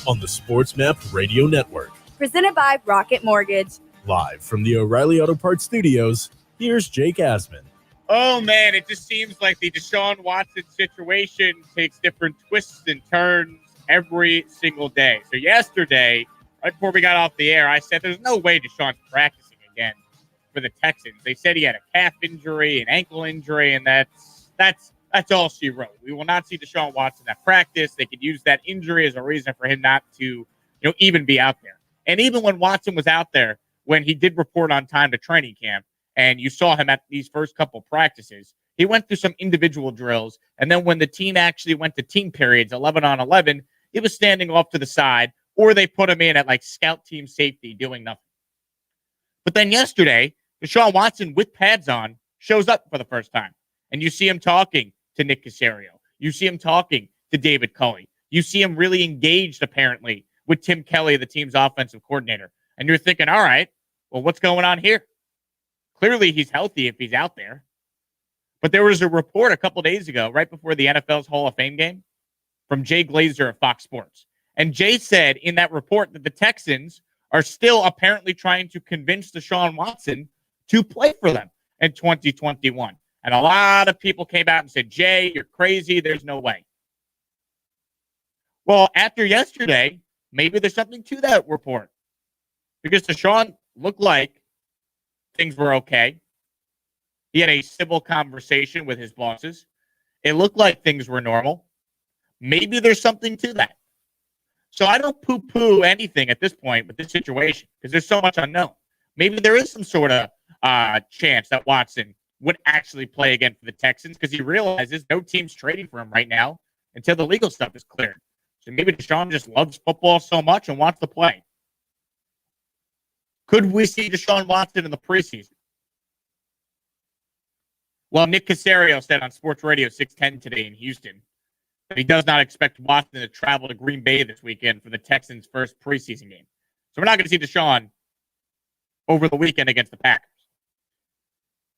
on the SportsMap Radio Network. Presented by Rocket Mortgage. Live from the O'Reilly Auto Parts Studios, here's Jake Asman. Oh, man, it just seems like the Deshaun Watson situation takes different twists and turns every single day. So yesterday, right before we got off the air, I said there's no way Deshaun's practicing again for the Texans. They said he had a calf injury, an ankle injury, and that's all she wrote. We will not see Deshaun Watson at practice. They could use that injury as a reason for him not to, even be out there. And even when Watson was out there, when he did report on time to training camp, and you saw him at these first couple practices, he went through some individual drills. And then when the team actually went to team periods, 11 on 11, he was standing off to the side, or they put him in at like scout team safety doing nothing. But then yesterday, Deshaun Watson with pads on shows up for the first time. And you see him talking to Nick Caserio. You see him talking to David Culley. You see him really engaged, apparently, with Tim Kelly, the team's offensive coordinator. And you're thinking, all right, well, what's going on here? Clearly, he's healthy if he's out there. But there was a report a couple days ago, right before the NFL's Hall of Fame game, from Jay Glazer of Fox Sports. And Jay said in that report that the Texans are still apparently trying to convince Deshaun Watson to play for them in 2021. And a lot of people came out and said, Jay, you're crazy. There's no way. Well, after yesterday, maybe there's something to that report. Because Deshaun looked like things were okay. He had a civil conversation with his bosses. It looked like things were normal. Maybe there's something to that. So I don't poo-poo anything at this point with this situation because there's so much unknown. Maybe there is some sort of chance that Watson would actually play again for the Texans because he realizes no team's trading for him right now until the legal stuff is cleared. So maybe Deshaun just loves football so much and wants to play. Could we see Deshaun Watson in the preseason? Well, Nick Caserio said on Sports Radio 610 today in Houston that he does not expect Watson to travel to Green Bay this weekend for the Texans' first preseason game. So we're not going to see Deshaun over the weekend against the Packers.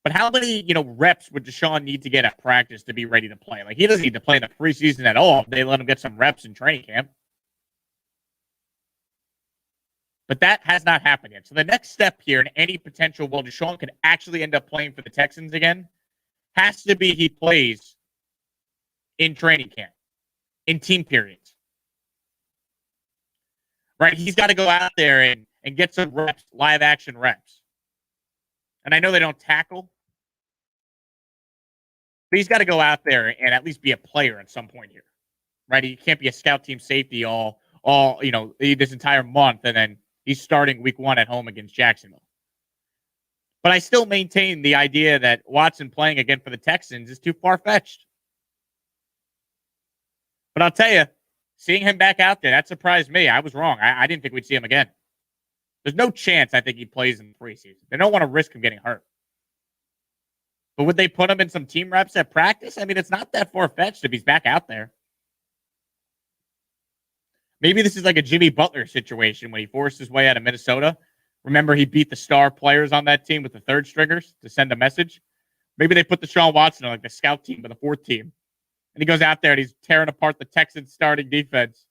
But how many, reps would Deshaun need to get at practice to be ready to play? Like, he doesn't need to play in the preseason at all if they let him get some reps in training camp. But that has not happened yet. So the next step here in any potential, Deshaun could actually end up playing for the Texans again, has to be he plays in training camp, in team periods. Right? He's got to go out there and get some reps, live action reps. And I know they don't tackle, but he's got to go out there and at least be a player at some point here. Right? He can't be a scout team safety all this entire month and then he's starting week 1 at home against Jacksonville. But I still maintain the idea that Watson playing again for the Texans is too far-fetched. But I'll tell you, seeing him back out there, that surprised me. I was wrong. I didn't think we'd see him again. There's no chance I think he plays in the preseason. They don't want to risk him getting hurt. But would they put him in some team reps at practice? I mean, it's not that far-fetched if he's back out there. Maybe this is like a Jimmy Butler situation when he forced his way out of Minnesota. Remember, he beat the star players on that team with the third stringers to send a message. Maybe they put Deshaun Watson on like the scout team or the fourth team. And he goes out there and he's tearing apart the Texans starting defense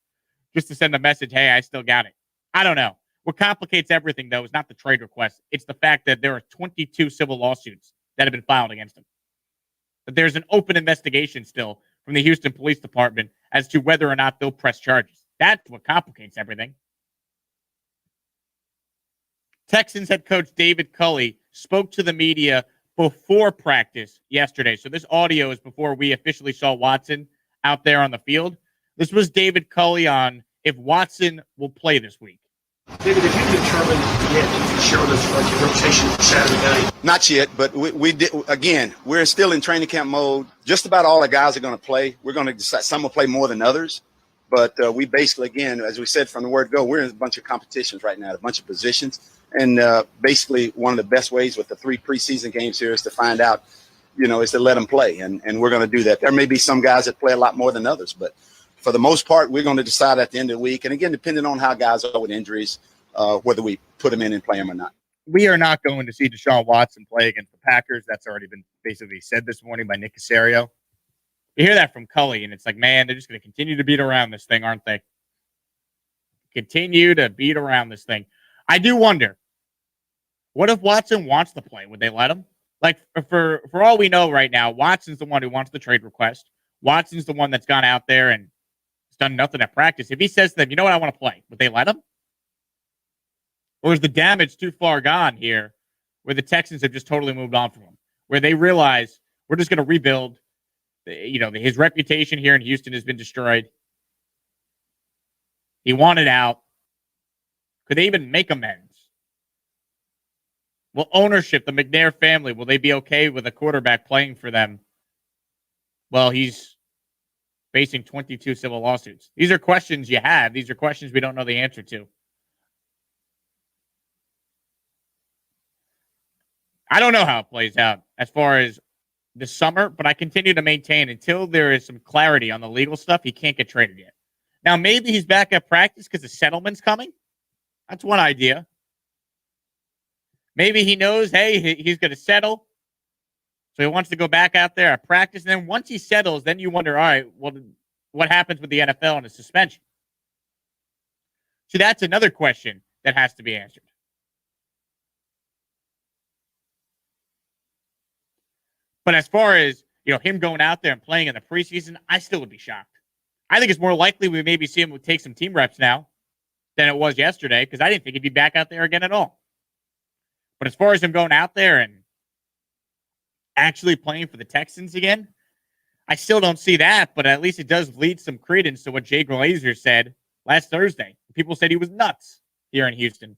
just to send a message, hey, I still got it. I don't know. What complicates everything, though, is not the trade request. It's the fact that there are 22 civil lawsuits that have been filed against him. That there's an open investigation still from the Houston Police Department as to whether or not they'll press charges. That's what complicates everything. Texans head coach David Culley spoke to the media before practice yesterday. So this audio is before we officially saw Watson out there on the field. This was David Culley on if Watson will play this week. David, have you determined yet if you share with us like your rotation Saturday night? Not yet, but we did. Again, we're still in training camp mode. Just about all the guys are going to play. We're going to decide some will play more than others. But we basically, again, as we said from the word go, we're in a bunch of competitions right now, a bunch of positions. And basically one of the best ways with the 3 preseason games here is to find out, is to let them play. And we're going to do that. There may be some guys that play a lot more than others. But for the most part, we're going to decide at the end of the week. And again, depending on how guys are with injuries, whether we put them in and play them or not. We are not going to see Deshaun Watson play against the Packers. That's already been basically said this morning by Nick Caserio. You hear that from Culley, and it's like, man, they're just going to continue to beat around this thing, aren't they? continue to beat around this thing. I do wonder, what if Watson wants to play? Would they let him? Like, for all we know right now, Watson's the one who wants the trade request. Watson's the one that's gone out there and has done nothing at practice. If he says to them, you know what, I want to play, would they let him? Or is the damage too far gone here where the Texans have just totally moved on from him? Where they realize we're just going to rebuild. His reputation here in Houston has been destroyed. He wanted out. Could they even make amends? Will ownership, the McNair family, will they be okay with a quarterback playing for them? Well, he's facing 22 civil lawsuits. These are questions you have. These are questions we don't know the answer to. I don't know how it plays out as far as this summer, but I continue to maintain until there is some clarity on the legal stuff, he can't get traded yet. Now, maybe he's back at practice because the settlement's coming. That's one idea. Maybe he knows, hey, he's going to settle. So he wants to go back out there at practice. And then once he settles, then you wonder, all right, well, what happens with the NFL and a suspension? So that's another question that has to be answered. But as far as, him going out there and playing in the preseason, I still would be shocked. I think it's more likely we maybe see him take some team reps now than it was yesterday, because I didn't think he'd be back out there again at all. But as far as him going out there and actually playing for the Texans again, I still don't see that, but at least it does lead some credence to what Jay Glazer said last Thursday. People said he was nuts here in Houston.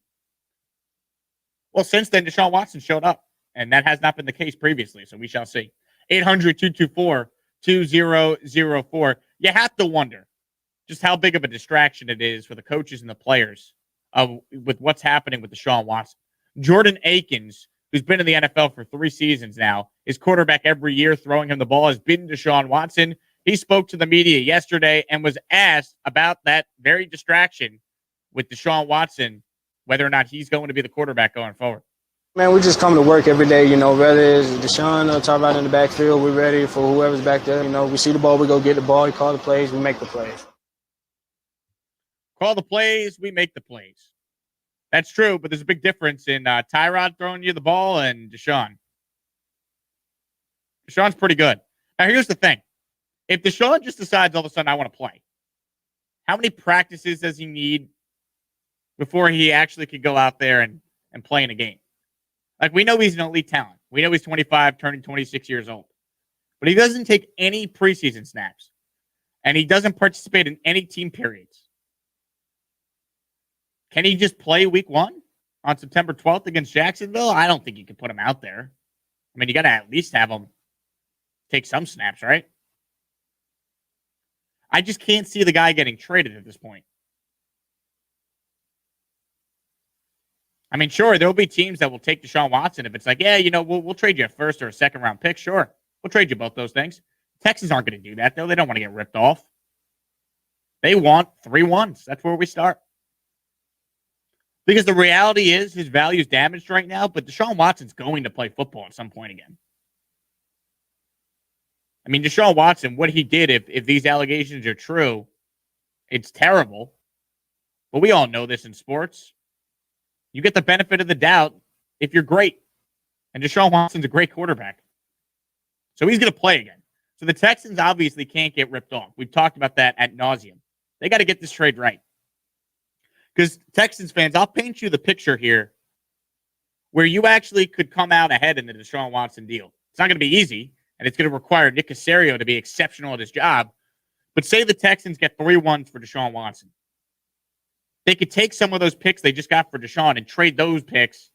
Well, since then, Deshaun Watson showed up. And that has not been the case previously, so we shall see. 800-224-2004. You have to wonder just how big of a distraction it is for the coaches and the players with what's happening with Deshaun Watson. Jordan Akins, who's been in the NFL for 3 seasons now, is quarterback every year, throwing him the ball, has been Deshaun Watson. He spoke to the media yesterday and was asked about that very distraction with Deshaun Watson, whether or not he's going to be the quarterback going forward. Man, we just come to work every day, whether it's Deshaun or talk about in the backfield, we're ready for whoever's back there. We see the ball, we go get the ball, we call the plays, we make the plays. Call the plays, we make the plays. That's true, but there's a big difference in Tyrod throwing you the ball and Deshaun. Deshaun's pretty good. Now, here's the thing. If Deshaun just decides all of a sudden I want to play, how many practices does he need before he actually could go out there and play in a game? Like, we know he's an elite talent. We know he's 25, turning 26 years old. But he doesn't take any preseason snaps. And he doesn't participate in any team periods. Can he just play week 1 on September 12th against Jacksonville? I don't think you can put him out there. I mean, you got to at least have him take some snaps, right? I just can't see the guy getting traded at this point. I mean, sure, there'll be teams that will take Deshaun Watson if it's like, yeah, we'll trade you a first or a second round pick. Sure, we'll trade you both those things. Texans aren't going to do that, though. They don't want to get ripped off. They want 3 1s. That's where we start. Because the reality is his value is damaged right now, but Deshaun Watson's going to play football at some point again. I mean, Deshaun Watson, what he did, if these allegations are true, it's terrible. But we all know this in sports. You get the benefit of the doubt if you're great. And Deshaun Watson's a great quarterback. So he's going to play again. So the Texans obviously can't get ripped off. We've talked about that ad nauseum. They got to get this trade right. Because Texans fans, I'll paint you the picture here where you actually could come out ahead in the Deshaun Watson deal. It's not going to be easy, and it's going to require Nick Caserio to be exceptional at his job. But say the Texans get 3 1s for Deshaun Watson. They could take some of those picks they just got for Deshaun and trade those picks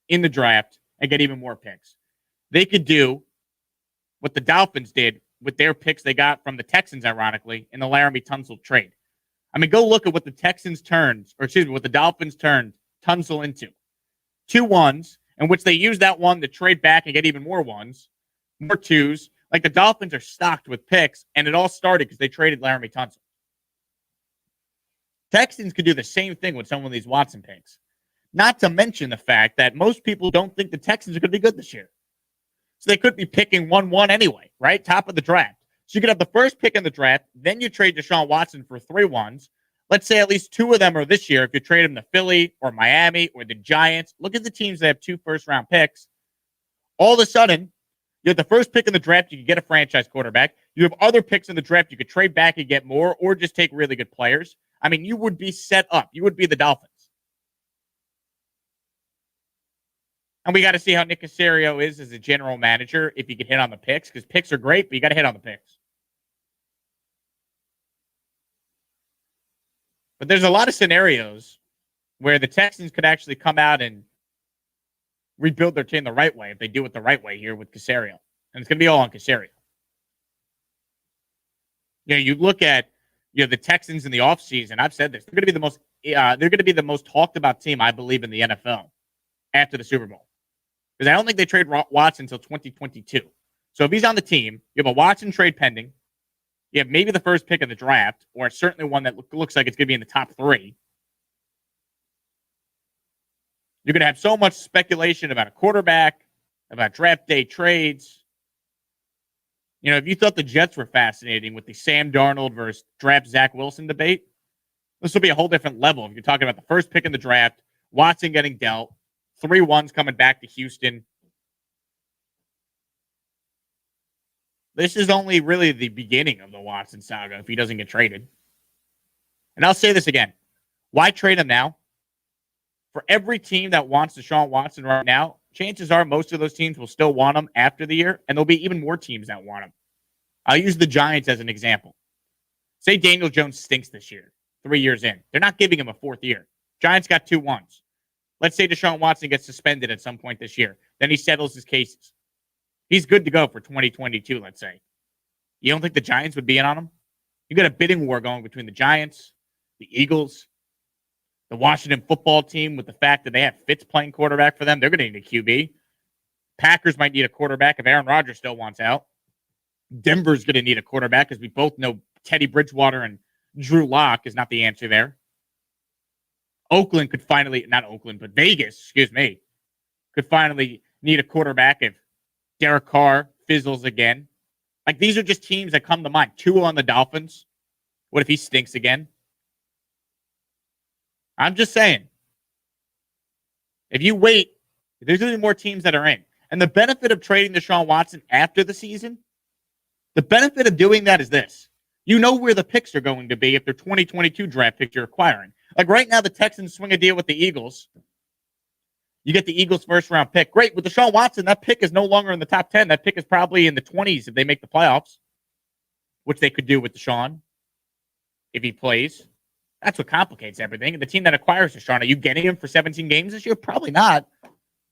in the draft and get even more picks. They could do what the Dolphins did with their picks they got from the Texans, ironically, in the Laramie Tunsil trade. I mean, go look at what the what the Dolphins turned Tunsil into. 2 1s, in which they used that one to trade back and get even more 1s, more 2s. Like, the Dolphins are stocked with picks, and it all started because they traded Laramie Tunsil. Texans could do the same thing with some of these Watson picks. Not to mention the fact that most people don't think the Texans are going to be good this year. So they could be picking 1-1 anyway, right? Top of the draft. So you could have the first pick in the draft, then you trade Deshaun Watson for 3 1s. let's say at least two of them are this year. If you trade them to Philly or Miami or the Giants, look at the teams that have 2 first-round picks. All of a sudden, you have the first pick in the draft, you can get a franchise quarterback. You have other picks in the draft, you could trade back and get more, or just take really good players. I mean, you would be set up. You would be the Dolphins. And we got to see how Nick Caserio is as a general manager, if he can hit on the picks, because picks are great, but you got to hit on the picks. But there's a lot of scenarios where the Texans could actually come out and rebuild their team the right way if they do it the right way here with Caserio. And it's going to be all on Caserio. You know, you look at the Texans in the offseason. I've said this. They're going to be the most talked about team, I believe, in the NFL after the Super Bowl. Because I don't think they trade Watson until 2022. So if he's on the team, you have a Watson trade pending. You have maybe the first pick of the draft, or certainly one that looks like it's going to be in the top 3. You're going to have so much speculation about a quarterback, about draft day trades. You know, if you thought the Jets were fascinating with the Sam Darnold versus draft Zach Wilson debate, this will be a whole different level. If you're talking about the first pick in the draft, Watson getting dealt, 3 ones coming back to Houston. This is only really the beginning of the Watson saga if he doesn't get traded. And I'll say this again. Why trade him now? For every team that wants Deshaun Watson right now, chances are most of those teams will still want him after the year, and there'll be even more teams that want him. I'll use the Giants as an example. Say Daniel Jones stinks this year, 3 years in. They're not giving him a 4th year. Giants got 2 ones. Let's say Deshaun Watson gets suspended at some point this year. Then he settles his cases. He's good to go for 2022, let's say. You don't think the Giants would be in on him? You got a bidding war going between the Giants, the Eagles, the Washington football team, with the fact that they have Fitz playing quarterback for them. They're going to need a QB. Packers might need a quarterback if Aaron Rodgers still wants out. Denver's going to need a quarterback because we both know Teddy Bridgewater and Drew Lock is not the answer there. Oakland could finally, not Oakland, but Vegas, could finally need a quarterback if Derek Carr fizzles again. Like, these are just teams that come to mind. 2 on the Dolphins. What if he stinks again? I'm just saying. If you wait, there's going to be more teams that are in. And the benefit of trading Deshaun Watson after the season, the benefit of doing that is this. You know where the picks are going to be if they're 2022 draft picks you're acquiring. Like right now, the Texans swing a deal with the Eagles. You get the Eagles' first-round pick. Great. With Deshaun Watson, that pick is no longer in the top 10. That pick is probably in the 20s if they make the playoffs, which they could do with Deshaun if he plays. That's what complicates everything. And the team that acquires Deshaun, are you getting him for 17 games this year? Probably not.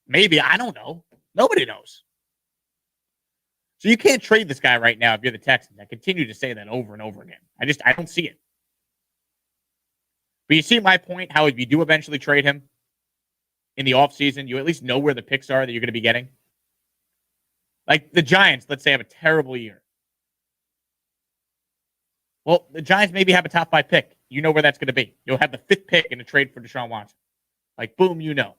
Maybe. I don't know. Nobody knows. So you can't trade this guy right now if you're the Texans. I continue to say that over and over again. I don't see it. But you see my point, how if you do eventually trade him in the offseason, you at least know where the picks are that you're going to be getting. Like the Giants, let's say, have a terrible year. Well, the Giants maybe have a top 5 pick. You know where that's going to be. You'll have the 5th pick in a trade for Deshaun Watson. Like, boom, you know.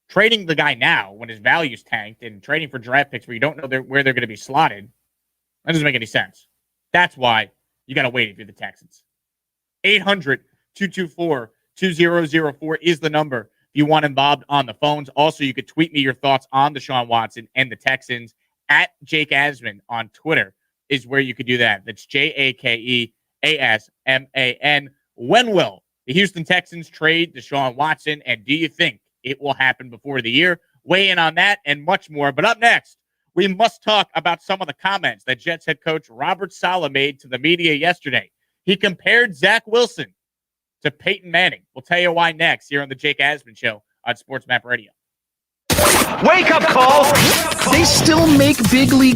Trading the guy now when his value's tanked and trading for draft picks where you don't know where they're going to be slotted, that doesn't make any sense. That's why you got to wait if you're the Texans. 800-224-2004 is the number if you want involved on the phones. Also, you could tweet me your thoughts on Deshaun Watson and the Texans. At Jake Asman on Twitter is where you could do that. That's JakeAsman. When will the Houston Texans trade Deshaun Watson, and do you think it will happen before the year? Weigh in on that and much more. But up next, we must talk about some of the comments that Jets head coach Robert Saleh made to the media yesterday. He compared Zach Wilson to Peyton Manning. We'll tell you why next here on the Jake Asman Show on Sports Map Radio. Wake up call! They still make big league